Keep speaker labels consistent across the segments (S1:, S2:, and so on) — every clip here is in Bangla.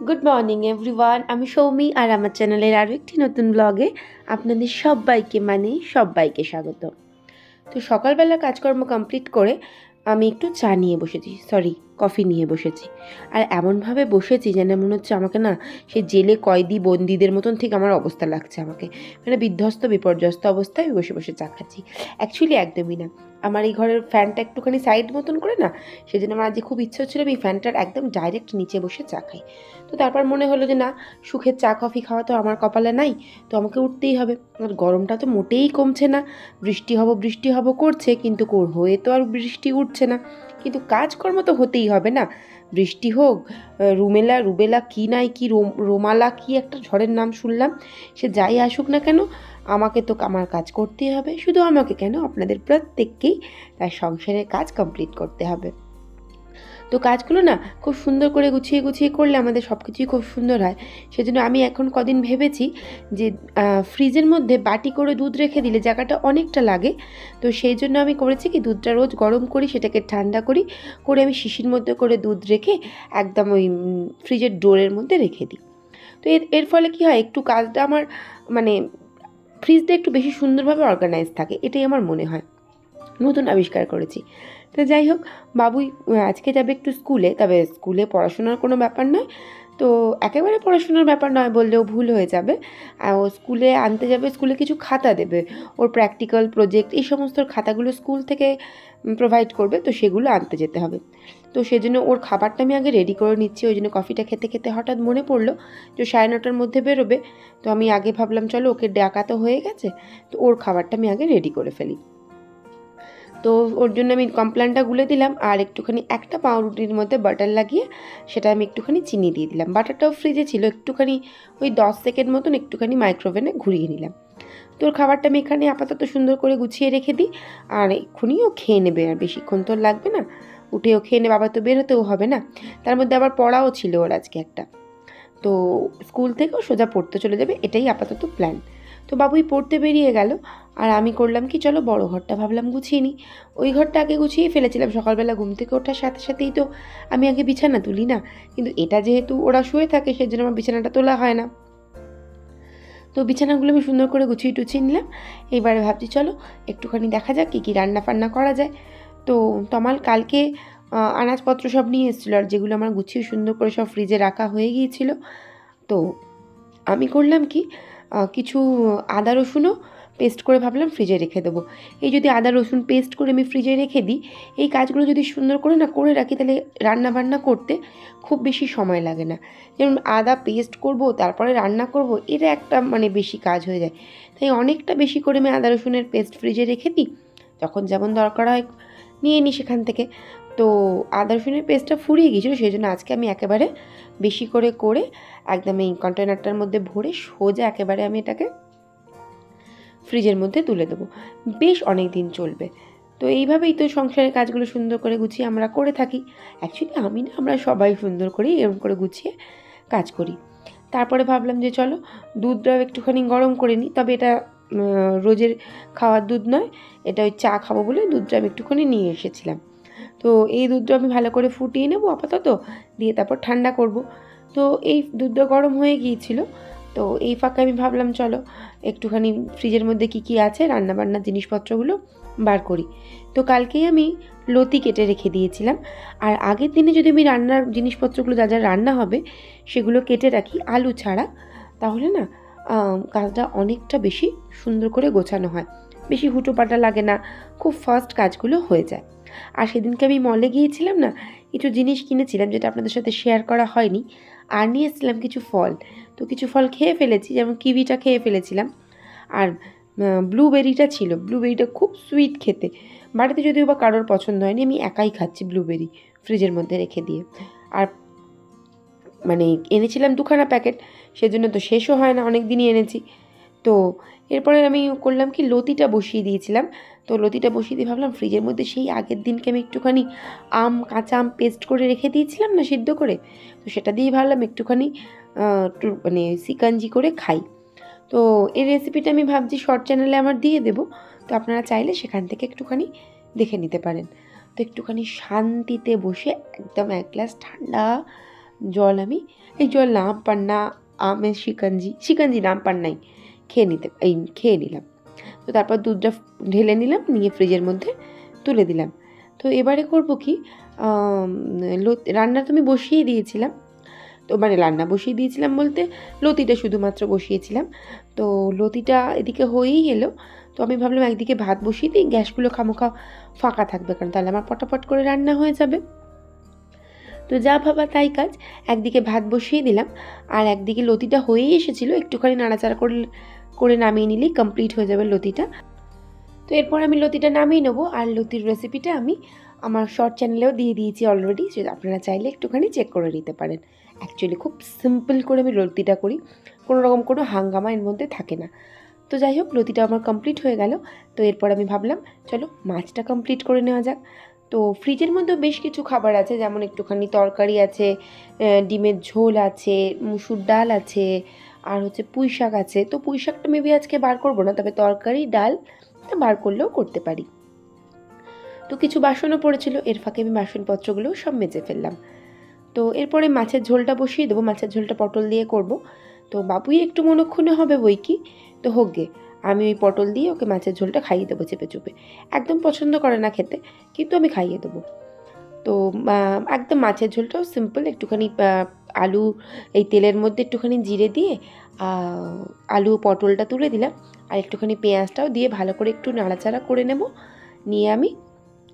S1: গুড মর্নিং এভরিওয়ান, আমি সৌমি আর আমার চ্যানেলের আরও একটি নতুন ব্লগে আপনাদের সবাইকে স্বাগত। তো সকালবেলা কাজকর্ম কমপ্লিট করে আমি একটু চা নিয়ে বসেছি, কফি নিয়ে বসেছি। আর এমনভাবে বসেছি যেন মনে হচ্ছে আমাকে না সেই জেলে কয়েদি বন্দিদের মতন ঠিক আমার অবস্থা লাগছে। আমাকে মানে বিধ্বস্ত বিপর্যস্ত অবস্থায় আমি বসে বসে চা খাচ্ছি। অ্যাকচুয়ালি একদমই না, আমার এই ঘরের ফ্যানটা একটুখানি সাইড মতন করে না, সেই জন্য আমার আজকে খুব ইচ্ছে হচ্ছিলো আমি ফ্যানটার একদম ডাইরেক্ট নিচে বসে চা খাই। তো তারপর মনে হলো যে না, সুখের চা কফি খাওয়া তো আমার কপালে নাই, তো আমাকে উঠতেই হবে। আর গরমটা তো মোটেই কমছে না, বৃষ্টি হব করছে, কিন্তু হয়ে তো আর বৃষ্টি উঠছে না। কিন্তু কাজকর্ম তো হতেই হবে না, বৃষ্টি হোক, রুবেলা কি নাই কি রোমালা কি একটা ঝড়ের নাম শুনলাম, সে যাই আসুক না কেন আমাকে তো আমার কাজ করতেই হবে। শুধু আমাকে কেন, আপনাদের প্রত্যেককেই তার সংসারের কাজ কমপ্লিট করতে হবে। তো কাজগুলো না খুব সুন্দর করে গুছিয়ে গুছিয়ে করলে আমাদের সব কিছুই খুব সুন্দর হয়। সেজন্য আমি এখন কদিন ভেবেছি যে ফ্রিজের মধ্যে বাটি করে দুধ রেখে দিলে জায়গাটা অনেকটা লাগে। তো সেই জন্য আমি করেছি কি, দুধটা রোজ গরম করি, সেটাকে ঠান্ডা করে আমি শিশির মধ্যে করে দুধ রেখে একদম ওই ফ্রিজের ডোরের মধ্যে রেখে দিই। তো এর ফলে কি হয়, একটু কাজটা আমার মানে ফ্রিজটা একটু বেশি সুন্দরভাবে অর্গানাইজ থাকে, এটাই আমার মনে হয়। নতুন আবিষ্কার করেছি। তো যাই হোক, বাবুই আজকে যাবে একটু স্কুলে, তবে স্কুলে পড়াশোনার কোনো ব্যাপার নয়। তো একেবারে পড়াশোনার ব্যাপার নয় বললেও ভুল হয়ে যাবে। ও স্কুলে আনতে যাবে, স্কুলে কিছু খাতা দেবে, ওর প্র্যাকটিক্যাল প্রজেক্ট এই সমস্ত খাতাগুলো স্কুল থেকে প্রোভাইড করবে, তো সেগুলো আনতে যেতে হবে। তো সেজন্য ওর খাবারটা আমি আগে রেডি করে নিচ্ছি। ওই জন্য কফিটা খেতে খেতে হঠাৎ মনে পড়লো যে 9:30টার মধ্যে বেরোবে। তো আমি আগে ভাবলাম চলো ওকে ডাকা তো হয়ে গেছে, তো ওর খাবারটা আমি আগে রেডি করে ফেলি। তো ওর জন্য আমি কমপ্ল্যানটা গুলে দিলাম, আর একটুখানি একটা পাউরুটির মধ্যে বাটার লাগিয়ে সেটা আমি একটুখানি চিনি দিয়ে দিলাম। বাটারটাও ফ্রিজে ছিল, একটুখানি ওই 10 সেকেন্ড মতন একটুখানি মাইক্রোওভেনে ঘুরিয়ে নিলাম। তো ওর খাবারটা আমি এখানে আপাতত সুন্দর করে গুছিয়ে রেখে দিই, আর এক্ষুনি ও খেয়ে নেবে, আর বেশিক্ষণ তো লাগবে না, উঠেও খেয়ে নেবে, আবার তো বেরোতেও হবে না। তার মধ্যে আবার পড়াও ছিল ওর আজকে একটা, তো স্কুল থেকেও সোজা পড়তে চলে যাবে, এটাই আপাতত প্ল্যান। তো বাবুই পড়তে বেরিয়ে গেল, আর আমি করলাম কি, চলো বড় ঘরটা ভাবলাম গুছিয়ে নিই। ওই ঘরটা আগে গুছিয়ে ফেলেছিলাম, সকালবেলা ঘুম থেকে ওঠার সাথে সাথেই তো আমি আগে বিছানা তুলি না, কিন্তু এটা যেহেতু ওরা শুয়ে থাকে সেজন্য আমার বিছানাটা তোলা হয় না। তো বিছানাগুলো আমি সুন্দর করে গুছিয়ে টুছিয়ে নিলাম। এইবারে ভাবছি চলো একটুখানি দেখা যাক কী কী রান্না ফান্না করা যায়। তো তমাল কালকে আনাজপত্র সব নিয়ে এসেছিলো, আর যেগুলো আমার গুছিয়ে সুন্দর করে সব ফ্রিজে রাখা হয়ে গিয়েছিল। তো আমি করলাম কি, কিছু আদা রসুনও পেস্ট করে ভাবলাম ফ্রিজে রেখে দেবো। এই যদি আদা রসুন পেস্ট করে আমি ফ্রিজে রেখে দিই, এই কাজগুলো যদি সুন্দর করে না করে রাখি, তাহলে রান্না বান্না করতে খুব বেশি সময় লাগে না। যেমন আদা পেস্ট করব, তারপরে রান্না করব, এটা একটা মানে বেশি কাজ হয়ে যায়। তাই অনেকটা বেশি করে আমি আদা রসুনের পেস্ট ফ্রিজে রেখে দিই, যখন যেমন দরকার হয় নিয়ে নিই সেখান থেকে। তো আদা রসুনের পেস্টটা ফুরিয়ে গিয়েছিলো, সেই জন্য আজকে আমি একেবারে বেশি করে একদম এই কন্টেনারটার মধ্যে ভরে সোজা একেবারে আমি এটাকে ফ্রিজের মধ্যে তুলে দেবো, বেশ অনেক দিন চলবে। তো এইভাবেই তো সংসারের কাজগুলো সুন্দর করে গুছিয়ে আমরা করে থাকি। অ্যাকচুয়ালি আমি না, আমরা সবাই সুন্দর করেই এরকম করে গুছিয়ে কাজ করি। তারপরে ভাবলাম যে চলো দুধটাও একটুখানি গরম করে নিই, তবে এটা রোজের খাওয়ার দুধ নয়, এটা ওই চা খাবো বলে দুধটা আমি একটুখানি নিয়ে এসেছিলাম। তো এই দুধটা আমি ভালো করে ফুটিয়ে নেবো আপাতত, দিয়ে তারপর ঠান্ডা করব। তো এই দুধটা গরম হয়ে গিয়েছিল, তো এই ফাঁকে আমি ভাবলাম চলো একটুখানি ফ্রিজের মধ্যে কী আছে রান্নাবান্নার জিনিসপত্রগুলো বার করি। তো কালকেই আমি লতি কেটে রেখে দিয়েছিলাম, আর আগের দিনে যদি আমি রান্নার জিনিসপত্রগুলো যা যা রান্না হবে সেগুলো কেটে রাখি আলু ছাড়া, তাহলে না কাজটা অনেকটা বেশি সুন্দর করে গোছানো হয়, বেশি হুটোপাটা লাগে না, খুব ফাস্ট কাজগুলো হয়ে যায়। আর সেদিনকে আমি মলে গিয়েছিলাম না, কিছু জিনিস কিনেছিলাম যেটা আপনাদের সাথে শেয়ার করা হয়নি, আর নিয়ে এসেছিলাম কিছু ফল। তো কিছু ফল খেয়ে ফেলেছি, যেমন কিউইটা খেয়ে ফেলেছিলাম, আর ব্লুবেরিটা ছিল, ব্লুবেরিটা খুব সুইট খেতে। বাড়িতে যদিও বা কারোর পছন্দ হয়নি, আমি একাই খাচ্ছি ব্লুবেরি ফ্রিজের মধ্যে রেখে দিয়ে। আর মানে এনেছিলাম 2খানা প্যাকেট, সেজন্য তো শেষও হয় না, অনেক দিনই এনেছি। তো এরপরে আমি করলাম কি, লতিটা বসিয়ে দিয়েছিলাম। তো লতিটা বসিয়ে দিয়ে ভাবলাম ফ্রিজের মধ্যে সেই আগের দিনকে আমি একটুখানি কাঁচা আম পেস্ট করে রেখে দিয়েছিলাম না সিদ্ধ করে, তো সেটা দিয়েই ভাবলাম একটুখানি মানে সিকাঞ্জি করে খাই। তো এই রেসিপিটা আমি ভাবছি শর্ট চ্যানেলে আমার দিয়ে দেবো, তো আপনারা চাইলে সেখান থেকে একটুখানি দেখে নিতে পারেন। তো একটুখানি শান্তিতে বসে একদম এক গ্লাস ঠান্ডা জল আমি এই জল না পান্না আমের শিকঞ্জি নাম পান্নাই খেয়ে নিলাম। তো তারপর দুধটা ঢেলে নিলাম, নিয়ে ফ্রিজের মধ্যে তুলে দিলাম। তো এবারে করব কি, রান্না তো আমি বসিয়ে দিয়েছিলাম, তো মানে রান্না বসিয়ে দিয়েছিলাম বলতে লতিটা শুধুমাত্র বসিয়েছিলাম। তো লতিটা এদিকে হয়েই এলো, তো আমি ভাবলাম একদিকে ভাত বসিয়ে দিই, গ্যাসগুলো খামোখা ফাঁকা থাকবে, কারণ তাহলে আমার পটাপট করে রান্না হয়ে যাবে। তো যা ভাবা তাই কাজ, একদিকে ভাত বসিয়ে দিলাম আর একদিকে লতিটা হয়েই এসেছিলো, একটুখানি নাড়াচাড়া করে নামিয়ে নিলেই কমপ্লিট হয়ে যাবে লতিটা। তো এরপর আমি লতিটা নামিয়ে নেবো, আর লতির রেসিপিটা আমি আমার শর্ট চ্যানেলেও দিয়ে দিয়েছি অলরেডি, সেটা আপনারা চাইলে একটুখানি চেক করে নিতে পারেন। অ্যাকচুয়ালি খুব সিম্পল করে আমি লতিটা করি, কোনো রকম কোনো হাঙ্গামা এর মধ্যে থাকে না। তো যাই হোক, লতিটা আমার কমপ্লিট হয়ে গেল। তো এরপর আমি ভাবলাম চলো মাছটা কমপ্লিট করে নেওয়া যাক। তো ফ্রিজের মধ্যেও বেশ কিছু খাবার আছে, যেমন একটুখানি তরকারি আছে, ডিমের ঝোল আছে, মুসুর ডাল আছে, আর হচ্ছে পুঁই শাক আছে। তো পুঁই শাকটা মেবি আজকে বার করবো না, তবে তরকারি ডাল বার করলেও করতে পারি। তো কিছু বাসনও পড়েছিল, এর ফাঁকে আমি বাসনপত্রগুলো সব মেজে ফেললাম। তো এরপরে মাছের ঝোলটা বসিয়ে দেবো, মাছের ঝোলটা পটল দিয়ে করব। তো বাবুই একটু মনক্ষণে হবে বই কি, তো হোক গে, আমি ওই পটল দিয়ে ওকে মাছের ঝোলটা খাইয়ে দেবো চেপে চুপে। একদম পছন্দ করে না খেতে, কিন্তু আমি খাইয়ে দেবো। তো একদম মাছের ঝোলটাও সিম্পল, একটুখানি আলু এই তেলের মধ্যে একটুখানি জিরে দিয়ে আলু পটলটা তুলে দিলাম, আর একটুখানি পেঁয়াজটাও দিয়ে ভালো করে একটু নাড়াচাড়া করে নেব, নিয়ে আমি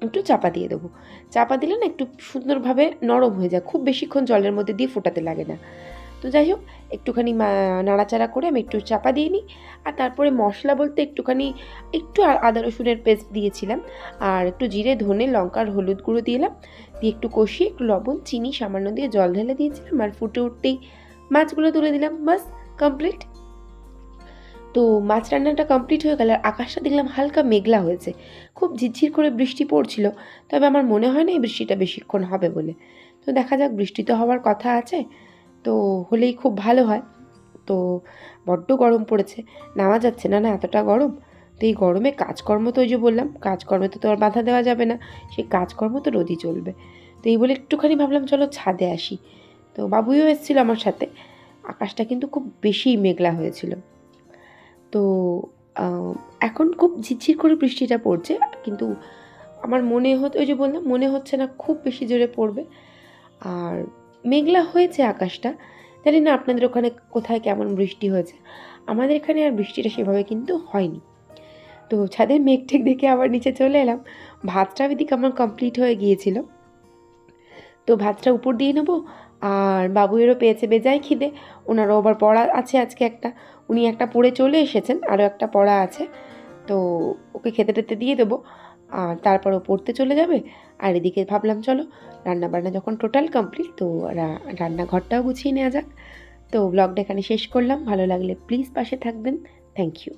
S1: একটু চাপা দিয়ে দেবো। চাপা দিলে না একটু সুন্দরভাবে নরম হয়ে যায়, খুব বেশিক্ষণ জলের মধ্যে দিয়ে ফোটাতে লাগে না। তো যাই হোক, একটুখানি নাড়াচাড়া করে আমি একটু চাপা দিয়ে নিই। আর তারপরে মশলা বলতে একটু আদা রসুনের পেস্ট দিয়েছিলাম, আর একটু জিরে ধনে লঙ্কার হলুদ গুঁড়ো দিলাম, দিয়ে একটু কষিয়ে একটু লবণ চিনি সামান্য দিয়ে জল ঢেলে দিয়েছিলাম, আর ফুটে উঠতেই মাছগুলো তুলে দিলাম, বাস কমপ্লিট। তো মাছ রান্নাটা কমপ্লিট হয়ে গেল, আর আকাশটা দেখলাম হালকা মেঘলা হয়েছে, খুব ঝিরঝির করে বৃষ্টি পড়ছিল, তবে আমার মনে হয় না এই বৃষ্টিটা বেশিক্ষণ হবে বলে। তো দেখা যাক, বৃষ্টি তো হওয়ার কথা আছে, তো হলেই খুব ভালো হয়। তো বড্ড গরম পড়েছে, নামা যাচ্ছে না এতটা গরম। তো এই গরমে কাজকর্ম, তো ওই যে বললাম কাজকর্মে তো আর বাধা দেওয়া যাবে না, সেই কাজকর্ম তো রোজই চলবে। তো এই বলে একটুখানি ভাবলাম চলো ছাদে আসি। তো বাবুইও এসেছিল আমার সাথে। আকাশটা কিন্তু খুব বেশি মেঘলা হয়েছিল। তো এখন খুব ঝিরঝির করে বৃষ্টিটা পড়ছে, কিন্তু আমার ওই যে বললাম মনে হচ্ছে না খুব বেশি জোরে পড়বে। আর মেঘলা হয়েছে আকাশটা, জানি না আপনাদের ওখানে কোথায় কেমন বৃষ্টি হয়েছে, আমাদের এখানে আর বৃষ্টিটা সেভাবে কিন্তু হয়নি। তো ছাদের মেঘ ঠেক দেখে আবার নিচে চলে এলাম। ভাতটা এদিকে আমার কমপ্লিট হয়ে গিয়েছিল, তো ভাতটা উপর দিয়ে নেবো। আর বাবুয়েরও পেয়েছে বেজায় খিদে, ওনারও আবার পড়া আছে আজকে একটা, উনি একটা পড়ে চলে এসেছেন, আরও একটা পড়া আছে। তো ওকে খেতে টেতে দিয়ে দেবো, আর তারপর ও পড়তে চলে যাবে। আর এদিকে ভাবলাম চলো রান্নাবান্না যখন টোটাল কমপ্লিট, তো রান্নাঘরটাও গুছিয়ে নেওয়া যাক। তো ব্লগটা এখানে শেষ করলাম, ভালো লাগলে প্লিজ পাশে থাকবেন। Thank you.